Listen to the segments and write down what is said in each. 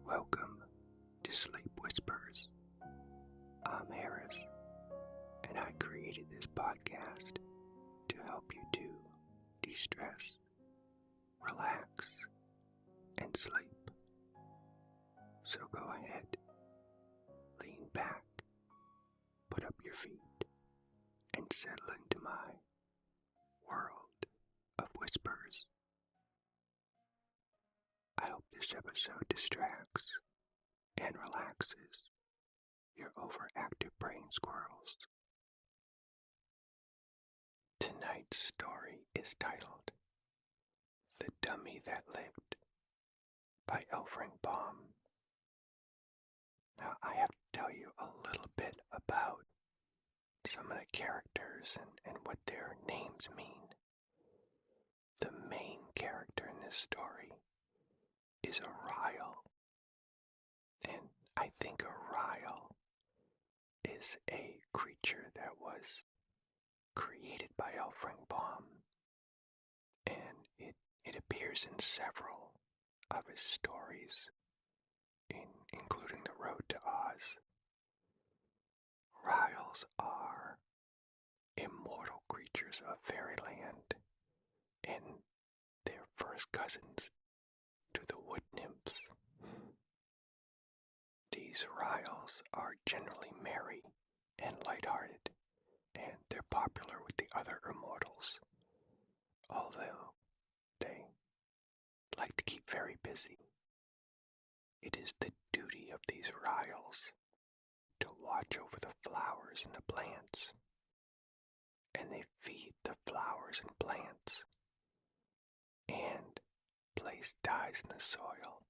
Welcome to Sleep Whispers. I'm Harris, and I created this podcast to help you to de-stress, relax, and sleep. So go ahead, lean back, put up your feet, and settle into my world of whispers. I hope this episode distracts and relaxes your overactive brain squirrels. Tonight's story is titled The Dummy That Lived by Baum. Now, I have to tell you a little bit about some of the characters and what their names mean. The main character in this story is a Ryle, and I think a Ryle is a creature that was created by Baum, and it appears in several of his stories, including The Road to Oz. Ryles are immortal creatures of fairyland, and they're first cousins to the wood nymphs. These Ryles are generally merry and lighthearted, and they're popular with the other immortals, although they like to keep very busy. It is the duty of these Ryles to watch over the flowers and the plants, and they feed the flowers and plants and place dyes in the soil,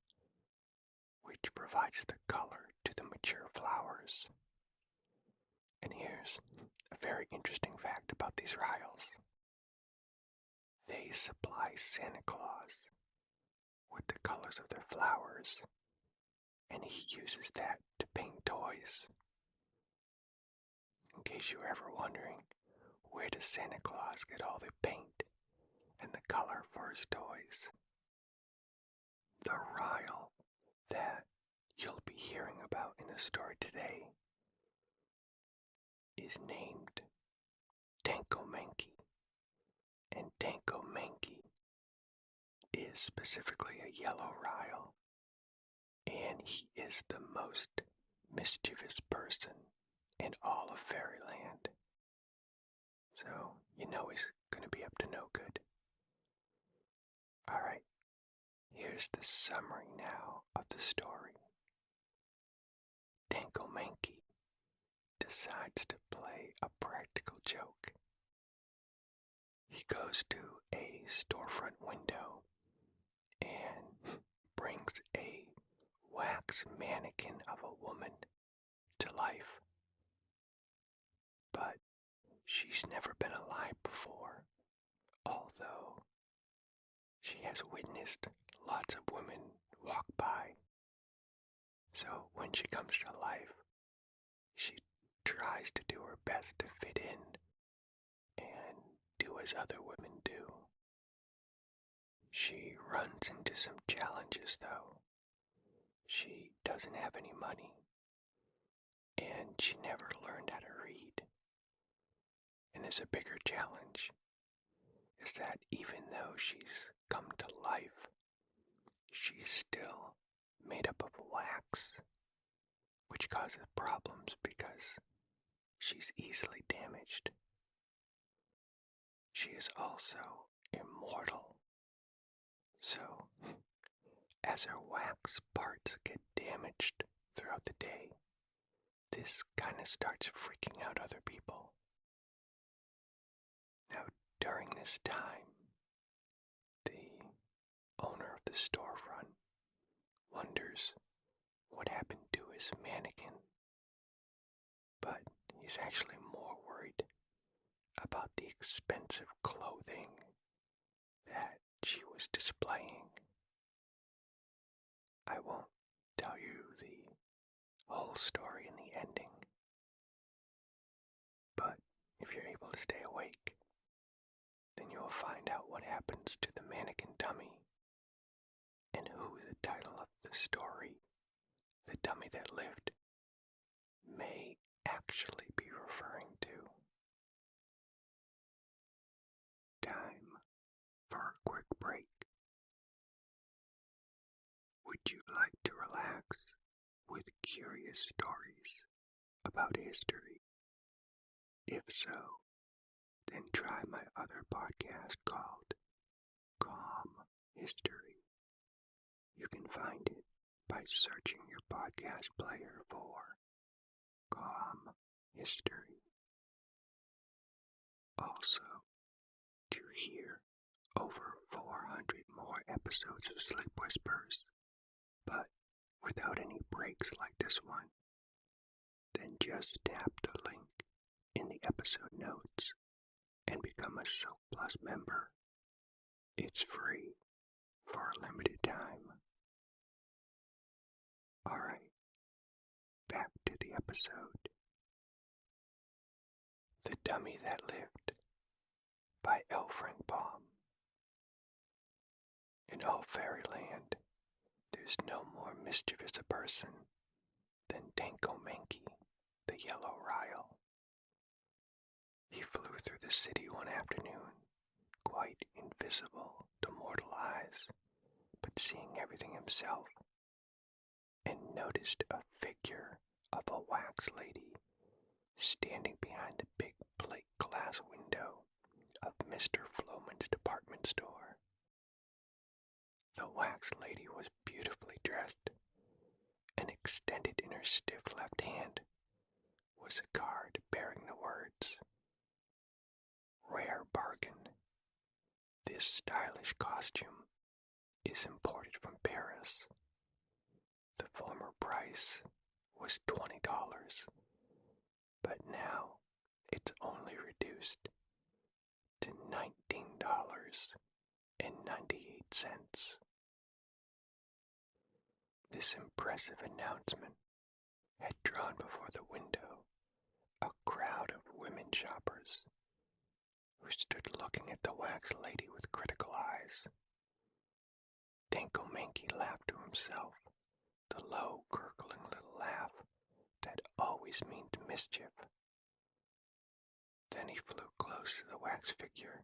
which provides the color to the mature flowers. And here's a very interesting fact about these Ryles. They supply Santa Claus with the colors of their flowers, and he uses that to paint toys. In case you were ever wondering, where does Santa Claus get all the paint and the color for his toys? The Ryle that you'll be hearing about in the story today is named Tankomanky, and Tankomanky is specifically a yellow Ryle, and he is the most mischievous person in all of fairyland. So, you know he's going to be up to no good. Alright, here's the summary now of the story. Tankomanky decides to play a practical joke. He goes to a storefront window and brings a wax mannequin of a woman to life. But she's never been alive before, although she has witnessed lots of women walk by. So when she comes to life, she tries to do her best to fit in and do as other women do. She runs into some challenges, though. She doesn't have any money, and she never learned how to read. And there's a bigger challenge, is that even though she's come to life, she's still made up of wax, which causes problems because she's easily damaged. She is also immortal, so as her wax parts get damaged throughout the day, this kind of starts freaking out other people. Now, during this time, the owner of the storefront wonders what happened to his mannequin, but he's actually more worried about the expensive clothing that she was displaying. I won't tell you the whole story and the ending, but if you're able to stay awake, then you'll find out what happens to the mannequin dummy and who the title of the story the dummy that lived may actually be referring to. Time for a quick break. Would you like to relax with curious stories about history? If so, then try my other podcast called Calm History. You can find it by searching your podcast player for Calm History. Also, to hear over 400 more episodes of Sleep Whispers, but without any breaks like this one, then just tap the link in the episode notes and become a Soap Plus member. It's free for a limited time. Alright, back to the episode. The Dummy That Lived by L. Frank Baum. In all fairyland, there's no more mischievous a person than Danko Manky, the yellow Ryle. He flew through the city one afternoon, quite invisible to mortal eyes, but seeing everything himself, and noticed a figure of a wax lady standing behind the big plate glass window of Mr. Floman's department store. The wax lady was beautifully dressed, and extended in her stiff left hand was a card bearing the words, "Rare bargain. This stylish costume is imported from Paris. The former price was $20, but now it's only reduced to $19.98. This impressive announcement had drawn before the window a crowd of women shoppers who stood looking at the wax lady with critical eyes. Danko Manky laughed to himself, the low, gurgling little laugh that always means mischief. Then he flew close to the wax figure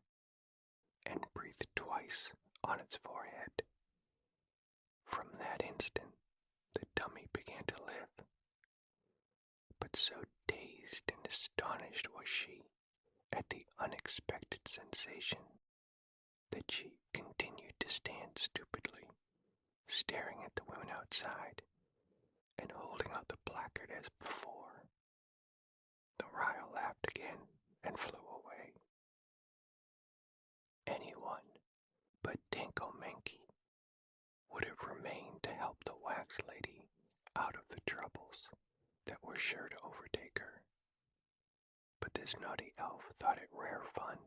and breathed twice on its forehead. From that instant, the dummy began to live. But so dazed and astonished was she at the unexpected sensation that she continued to stand stupidly, staring at the women outside and holding out the placard as before. The Ryle laughed again and flew away. Anyone but Danko Manky would have remained to help the wax lady out of the troubles that were sure to overtake her. But this naughty elf thought it rare fun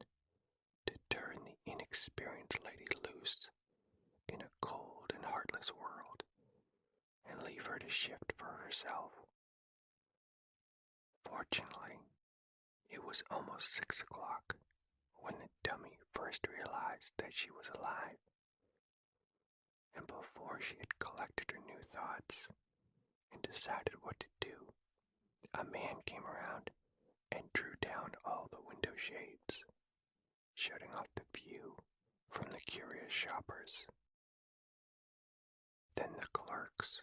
to turn the inexperienced lady loose in a cold and heartless world and leave her to shift for herself. Fortunately, it was almost 6 o'clock when the dummy first realized that she was alive. And before she had collected her new thoughts and decided what to do, a man came around and drew down all the window shades, shutting off the view from the curious shoppers. Then the clerks,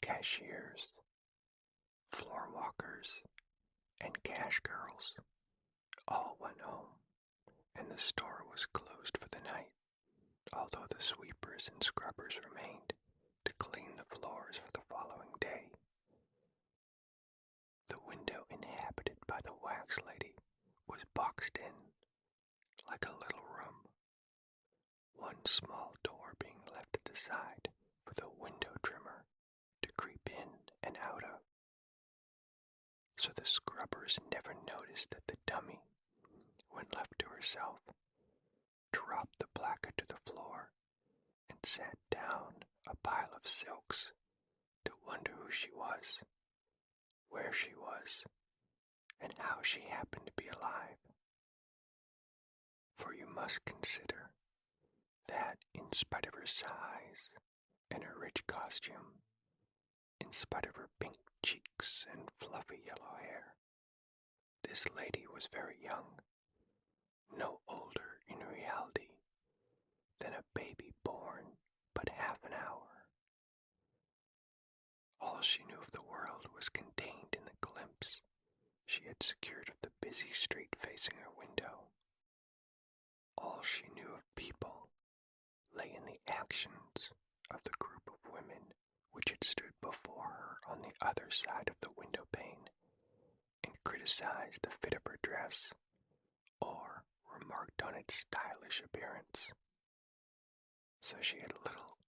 cashiers, floor walkers, and cash girls all went home, and the store was closed for the night, although the sweepers and scrubbers remained to clean the floors for the following day. The window inhabited by the wax lady was boxed in like a little room, one small door being left at the side for the window trimmer to creep in and out of. So the scrubbers never noticed that the dummy, when left to herself, dropped the placard to the floor and sat down a pile of silks to wonder who she was, where she was, and how she happened to be alive. For you must consider that, in spite of her size and her rich costume, spite of her pink cheeks and fluffy yellow hair. This lady was very young, no older in reality than a baby born but half an hour. All she knew of the world was contained in the glimpse she had secured of the busy street facing her window. All she knew of people lay in the actions of the group of women which had stood before her on the other side of the window pane and criticized the fit of her dress or remarked on its stylish appearance. So she had little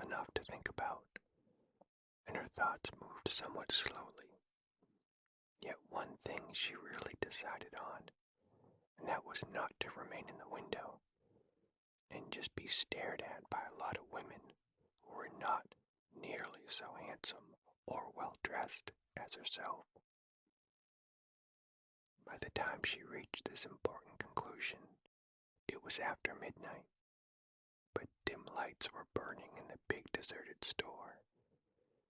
enough to think about, and her thoughts moved somewhat slowly. Yet one thing she really decided on, and that was not to remain in the window and just be stared at by a lot of women who were not nearly so handsome or well-dressed as herself. By the time she reached this important conclusion, it was after midnight, but dim lights were burning in the big deserted store,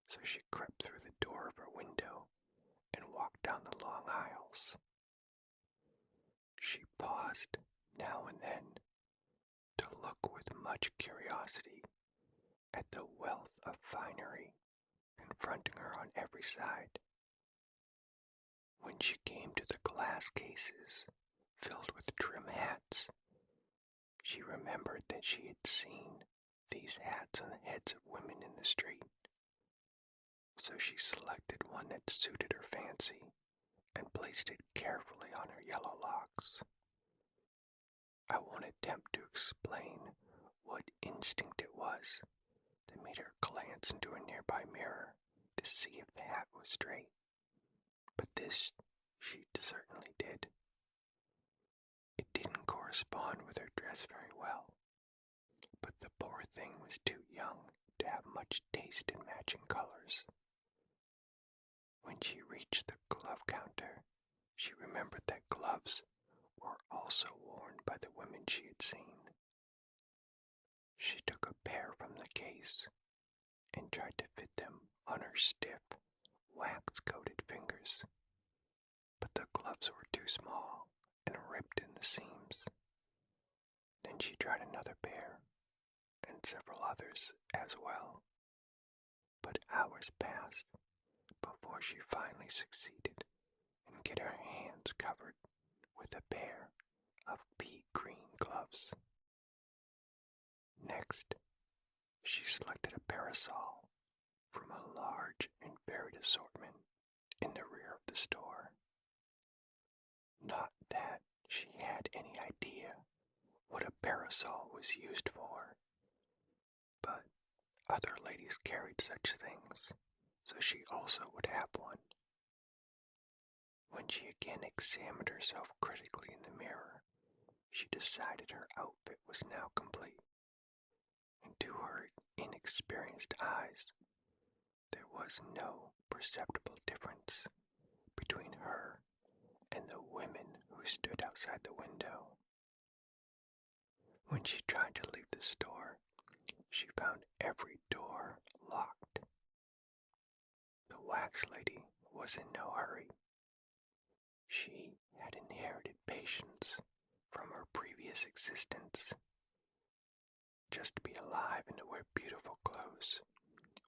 so she crept through the door of her window and walked down the long aisles. She paused now and then to look with much curiosity at the wealth of finery confronting her on every side. When she came to the glass cases filled with trim hats, she remembered that she had seen these hats on the heads of women in the street. So she selected one that suited her fancy and placed it carefully on her yellow locks. I won't attempt to explain what instinct it was that made her glance into a nearby mirror to see if the hat was straight, but this she certainly did. It didn't correspond with her dress very well, but the poor thing was too young to have much taste in matching colors. When she reached the glove counter, she remembered that gloves were also worn by the women she had seen. She took a pair from the case and tried to fit them on her stiff, wax-coated fingers, but the gloves were too small and ripped in the seams. Then she tried another pair and several others as well, but hours passed before she finally succeeded in getting her hands covered with a pair of pea green gloves. Next, she selected a parasol from a large and varied assortment in the rear of the store. Not that she had any idea what a parasol was used for, but other ladies carried such things, so she also would have one. When she again examined herself critically in the mirror, she decided her outfit was now complete, and to her inexperienced eyes, there was no perceptible difference between her and the women who stood outside the window. When she tried to leave the store, she found every door locked. The wax lady was in no hurry. She had inherited patience from her previous existence. Just to be alive and to wear beautiful clothes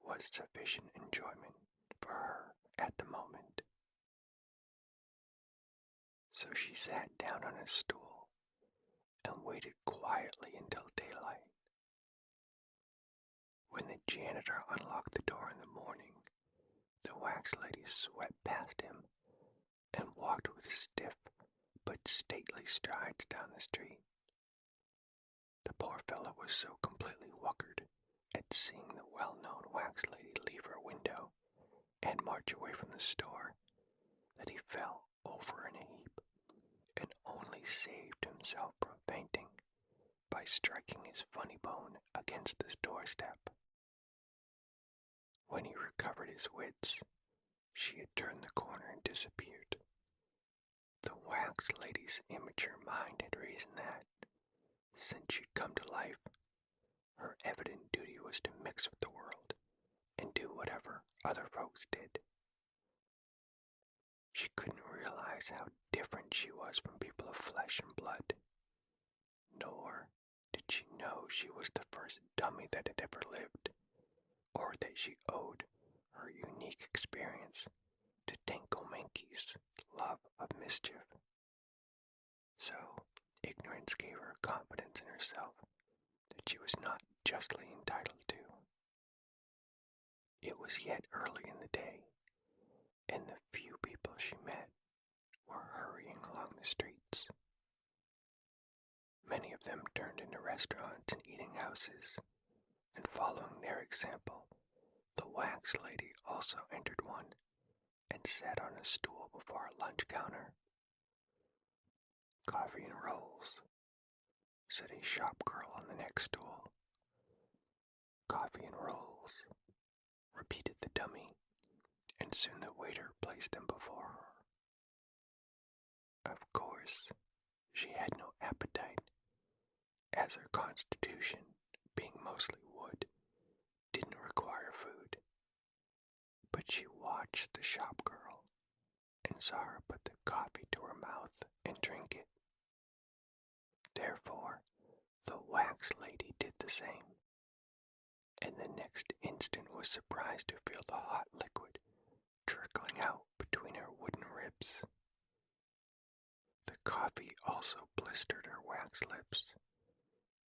was sufficient enjoyment for her at the moment. So she sat down on a stool and waited quietly until daylight. When the janitor unlocked the door in the morning, the wax lady swept past him and walked with stiff but stately strides down the street. The poor fellow was so completely whuckered at seeing the well-known wax lady leave her window and march away from the store that he fell over in a heap and only saved himself from fainting by striking his funny bone against the doorstep. When he recovered his wits, she had turned the corner and disappeared. The wax lady's immature mind had reasoned that, since she'd come to life, her evident duty was to mix with the world and do whatever other folks did. She couldn't realize how different she was from people of flesh and blood, nor did she know she was the first dummy that had ever lived, or that she owed her unique experience to Tinkle Minky's love of mischief. So, ignorance gave her confidence in herself that she was not justly entitled to. It was yet early in the day, and the few people she met were hurrying along the streets. Many of them turned into restaurants and eating houses, and following their example, the wax lady also entered one and sat on a stool before a lunch counter. "Coffee and rolls," said a shop girl on the next stool. "Coffee and rolls," repeated the dummy, and soon the waiter placed them before her. Of course, she had no appetite, as her constitution, being mostly wood, didn't require food. But she watched the shop girl and saw her put the coffee to her mouth and drink it. Therefore, the wax lady did the same, and the next instant was surprised to feel the hot liquid trickling out between her wooden ribs. The coffee also blistered her wax lips,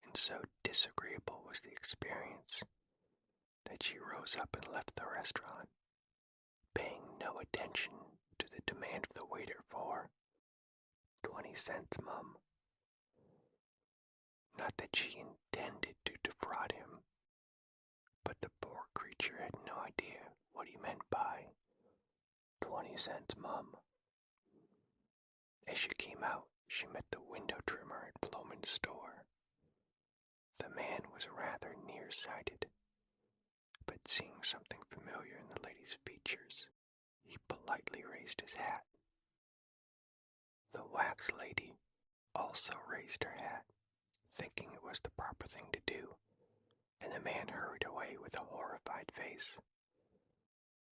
and so disagreeable was the experience that she rose up and left the restaurant, paying no attention to the demand of the waiter for 20 cents, Mum. Not that she intended to defraud him, but the poor creature had no idea what he meant by 20 cents, Mum. As she came out, she met the window trimmer at Bloman's store. The man was rather nearsighted, but seeing something familiar in the lady's features, he politely raised his hat. The wax lady also raised her hat, thinking it was the proper thing to do, and the man hurried away with a horrified face.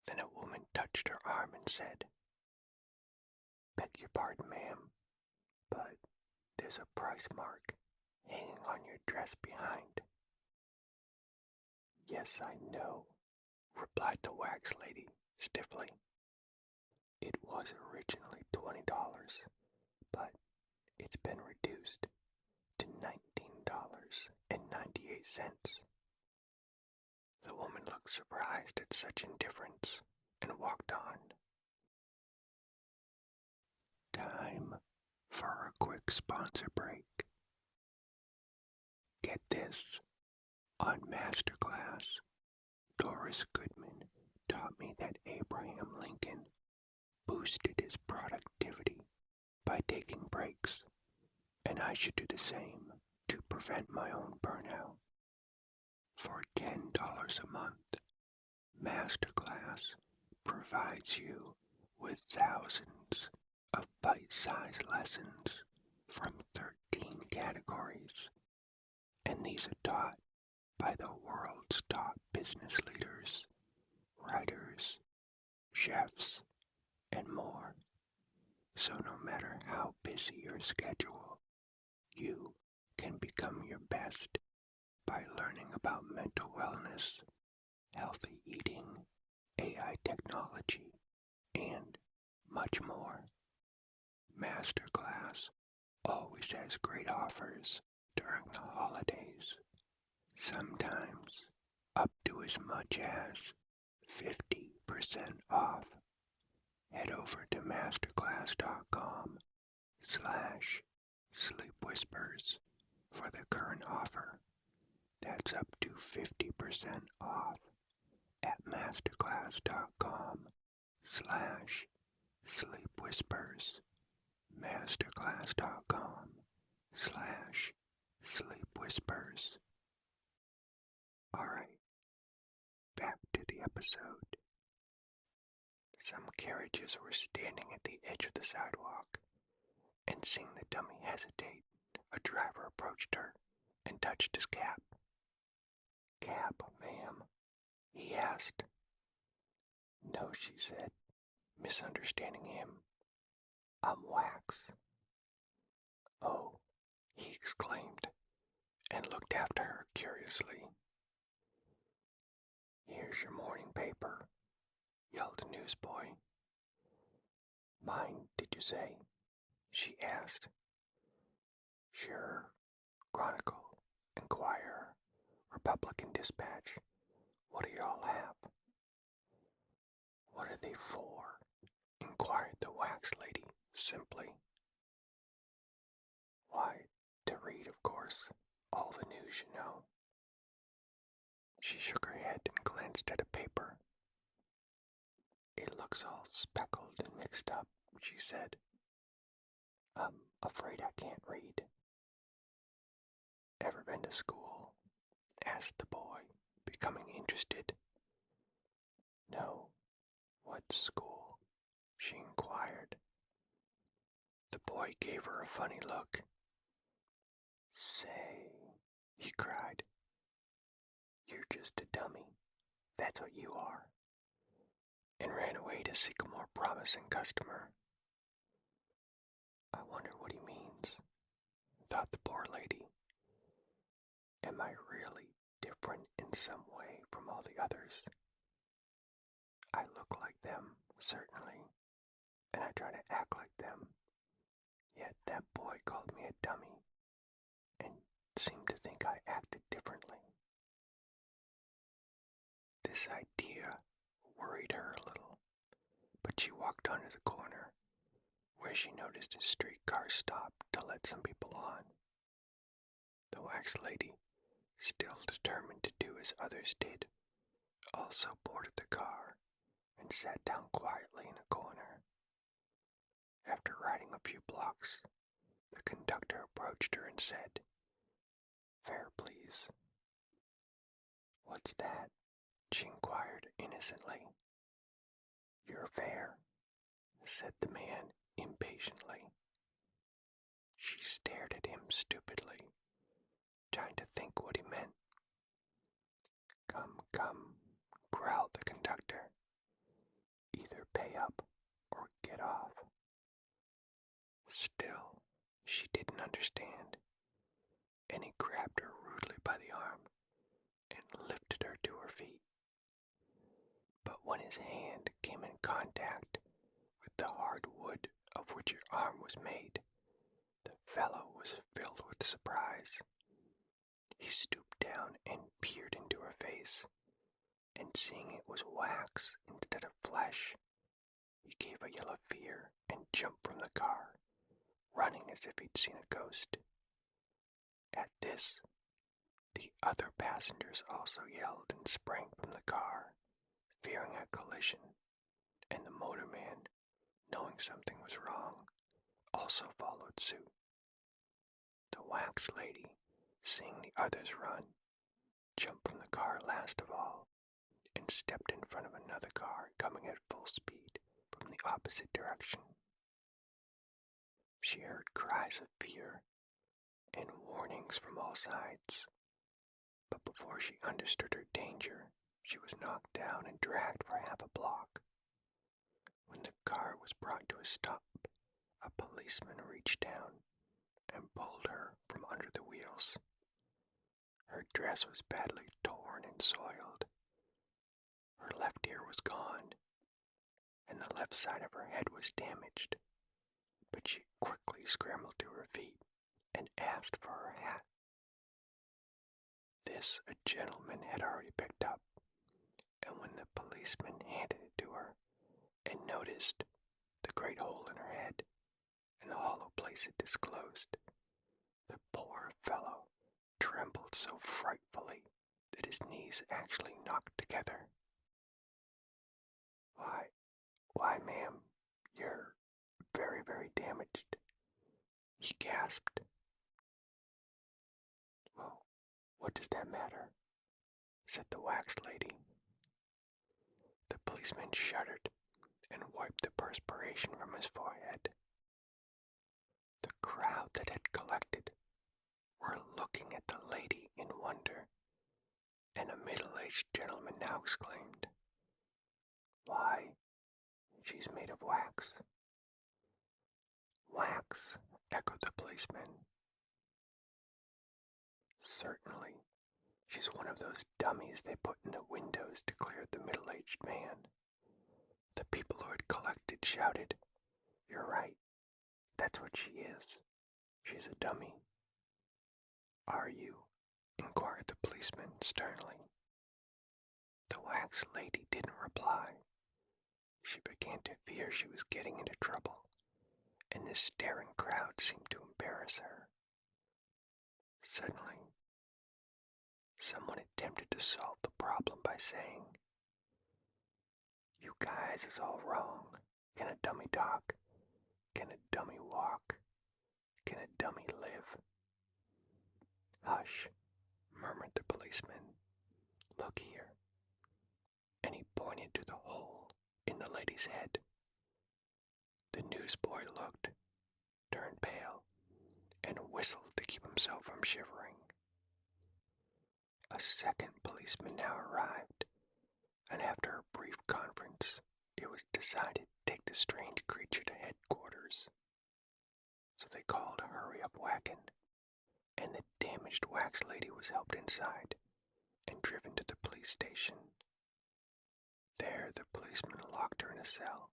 Then a woman touched her arm and said, "Beg your pardon, ma'am, but there's a price mark hanging on your dress behind." "Yes, I know," replied the wax lady stiffly. "It was originally $20, but it's been reduced to $19.98. The woman looked surprised at such indifference and walked on. Time for a quick sponsor break. Get this. On Masterclass, Doris Goodman taught me that Abraham Lincoln boosted his productivity by taking breaks, and I should do the same to prevent my own burnout. For $10 a month, Masterclass provides you with thousands of bite-sized lessons from 13 categories, and these are taught by the world's top business leaders, writers, chefs, and more. So no matter how busy your schedule, you can become your best by learning about mental wellness, healthy eating, AI technology, and much more. Masterclass always has great offers during the holidays, sometimes up to as much as 50% off. Head over to masterclass.com/sleepwhispers for the current offer. That's up to 50% off at masterclass.com/sleepwhispers. masterclass.com/sleepwhispers. Alright, back to the episode. Some carriages were standing at the edge of the sidewalk, and seeing the dummy hesitate, a driver approached her and touched his cap. "Cab, ma'am?" he asked. No, she said, misunderstanding him. I'm wax. Oh, he exclaimed, and looked after her curiously. Here's your morning paper, yelled a newsboy. Mine, did you say? She asked. Sure. Chronicle, Enquirer, Republican Dispatch. What do y'all have? What are they for? Inquired the wax lady simply. Why, to read, of course. All the news, you know. She shook her head and glanced at a paper. It looks all speckled and mixed up, she said. I'm afraid I can't read. Ever been to school? Asked the boy, becoming interested. No. What school? She inquired. The boy gave her a funny look. Say, he cried. You're just a dummy. That's what you are. And ran away to seek a more promising customer. I wonder what he means, thought the poor lady. Am I really different in some way from all the others? I look like them, certainly, and I try to act like them. Yet that boy called me a dummy, and seemed to think I acted differently. This idea worried her a little, but she walked on to the corner, where she noticed a streetcar stop to let some people on. The wax lady, still determined to do as others did, also boarded the car and sat down quietly in a corner. After riding a few blocks, the conductor approached her and said, Fare, please. What's that? She inquired innocently. Your fare, said the man impatiently. She stared at him stupidly, trying to think what he meant. Come, come, growled the conductor. Either pay up or get off. Still, she didn't understand, and he grabbed her rudely by the arm and lifted her to her feet. But when his hand came in contact with the hard wood of which her arm was made, the fellow was filled with surprise. He stooped down and peered into her face, and seeing it was wax instead of flesh, he gave a yell of fear and jumped from the car, running as if he'd seen a ghost. At this, the other passengers also yelled and sprang from the car, fearing a collision, and the motorman, knowing something was wrong, also followed suit. The wax lady, seeing the others run, jumped from the car last of all, and stepped in front of another car coming at full speed from the opposite direction. She heard cries of fear and warnings from all sides, but before she understood her danger, she was knocked down and dragged for half a block. When the car was brought to a stop, a policeman reached down and pulled her from under the wheels. Her dress was badly torn and soiled. Her left ear was gone, and the left side of her head was damaged, but she quickly scrambled to her feet and asked for her hat. This a gentleman had already picked up, and when the policeman handed it to her and noticed the great hole in her head and the hollow place it disclosed, the poor fellow trembled so frightfully that his knees actually knocked together. Why, ma'am, you're very, very damaged, he gasped. Well, what does that matter? Said the wax lady. The policeman shuddered and wiped the perspiration from his forehead. The crowd that had collected were looking at the lady in wonder, and a middle-aged gentleman now exclaimed, Why, she's made of wax. Wax, echoed the policeman. Certainly, she's one of those dummies they put in the windows to clear the middle-aged man. The people who had collected shouted, "You're right, that's what she is. She's a dummy." "Are you?" inquired the policeman sternly. The wax lady didn't reply. She began to fear she was getting into trouble, and the staring crowd seemed to embarrass her. Suddenly, someone attempted to solve the problem by saying, "You guys is all wrong. Can a dummy talk? Can a dummy walk? Can a dummy live?" "Hush," murmured the policeman. "Look here." And he pointed to the hole in the lady's head. The newsboy looked, turned pale, and whistled to keep himself from shivering. A second policeman now arrived, and after a brief conference, it was decided to take the strange creature to headquarters. So they called a hurry-up wagon, and the damaged wax lady was helped inside and driven to the police station. There the policeman locked her in a cell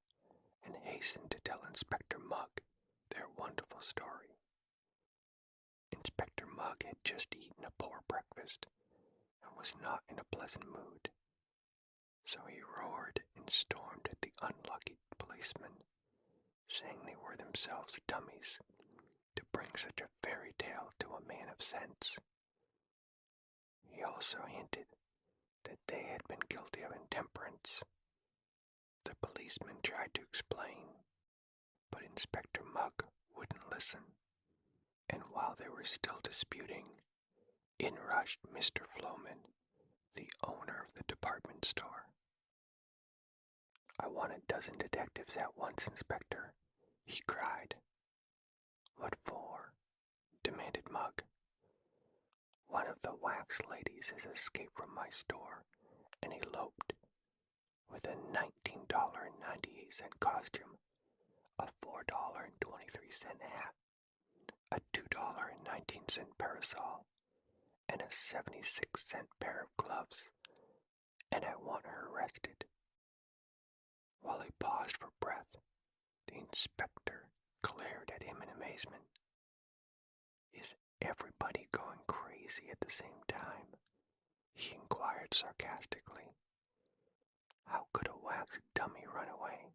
and hastened to tell Inspector Mugg their wonderful story. Inspector Mugg had just eaten a poor breakfast and was not in a pleasant mood, so he roared and stormed at the unlucky policemen, saying they were themselves dummies to bring such a fairy tale to a man of sense. He also hinted that they had been guilty of intemperance. The policeman tried to explain, but Inspector Mugg wouldn't listen, and while they were still disputing, in rushed Mr. Floman, the owner of the department store. "I want a dozen detectives at once, Inspector," he cried. "What for?" demanded Mugg. "One of the wax ladies has escaped from my store and eloped with a $19.98 costume, a $4.23 hat, a $2.19 parasol, and a 76-cent pair of gloves, and I want her arrested." While he paused for breath, the inspector glared at him in amazement. "Is everybody going crazy at the same time?" he inquired sarcastically. "How could a wax dummy run away?"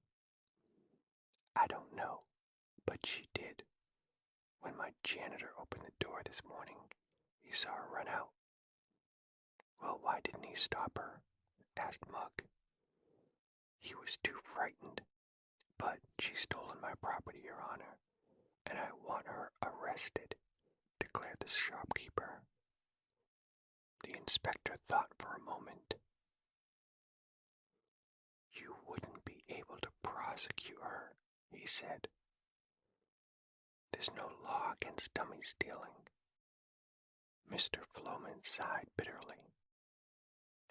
"I don't know, but she did. When my janitor opened the door this morning, he saw her run out." "Well, why didn't he stop her?" asked Mugg. "He was too frightened, but she's stolen my property, Your Honor, and I want her arrested," declared the shopkeeper. The inspector thought for a moment. "You wouldn't be able to prosecute her," he said. "There's no law against dummy stealing." Mr. Floman sighed bitterly.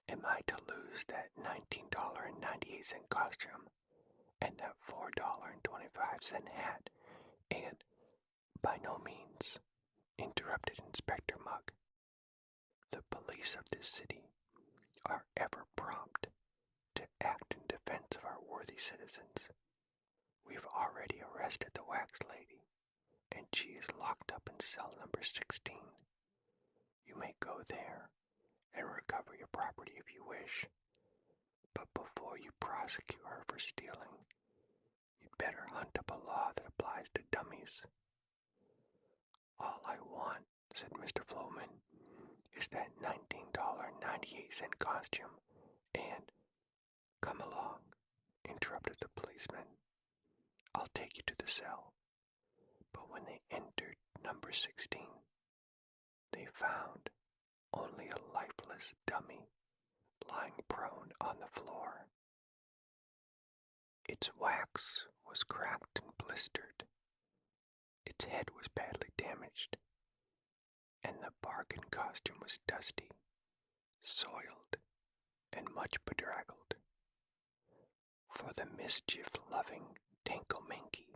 "Am I to lose that $19.98 costume and that $4.25 hat and—" "By no means," interrupted Inspector Mugg. "The police of this city are ever prompt to act in defense of our worthy citizens. We've already arrested the wax lady, and she is locked up in cell number 16. You may go there and recover your property if you wish, but before you prosecute her for stealing, you'd better hunt up a law that applies to dummies." "All I want," said Mr. Floman, "is that $19.98 costume, and—" "Come along," interrupted the policeman. "I'll take you to the cell." But when they entered number 16, they found only a lifeless dummy lying prone on the floor. Its wax was cracked and blistered. Its head was badly damaged, and the bargain costume was dusty, soiled, and much bedraggled. for the mischief-loving Tinkominky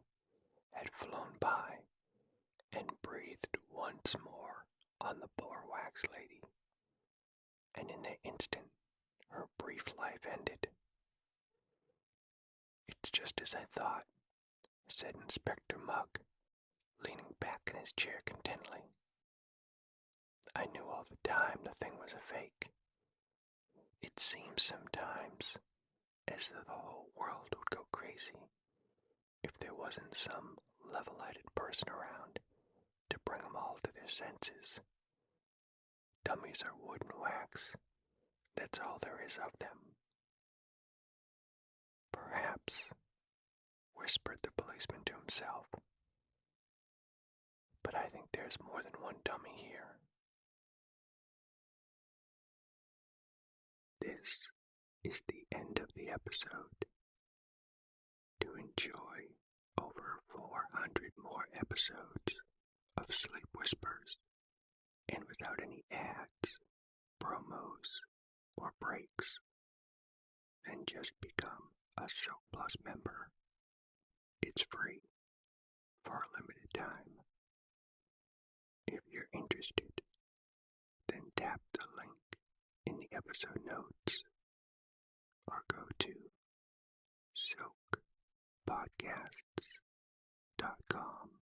had flown by and breathed once more on the poor wax lady, and in the instant her brief life ended. "It's just as I thought," said Inspector Mugg, leaning back in his chair contentedly. "I knew all the time the thing was a fake. It seems sometimes as though the whole world would go crazy if there wasn't some level-headed person around to bring them all to their senses. Dummies are wood and wax. That's all there is of them." "Perhaps," whispered the policeman to himself, "but I think there's more than one dummy here." This is the end of the episode. To enjoy over 400 more episodes of Sleep Whispers, and without any ads, promos, or breaks, then just become a Soap Plus member. It's free for a limited time. If you're interested, then tap the link in the episode notes or go to soakpodcasts.com.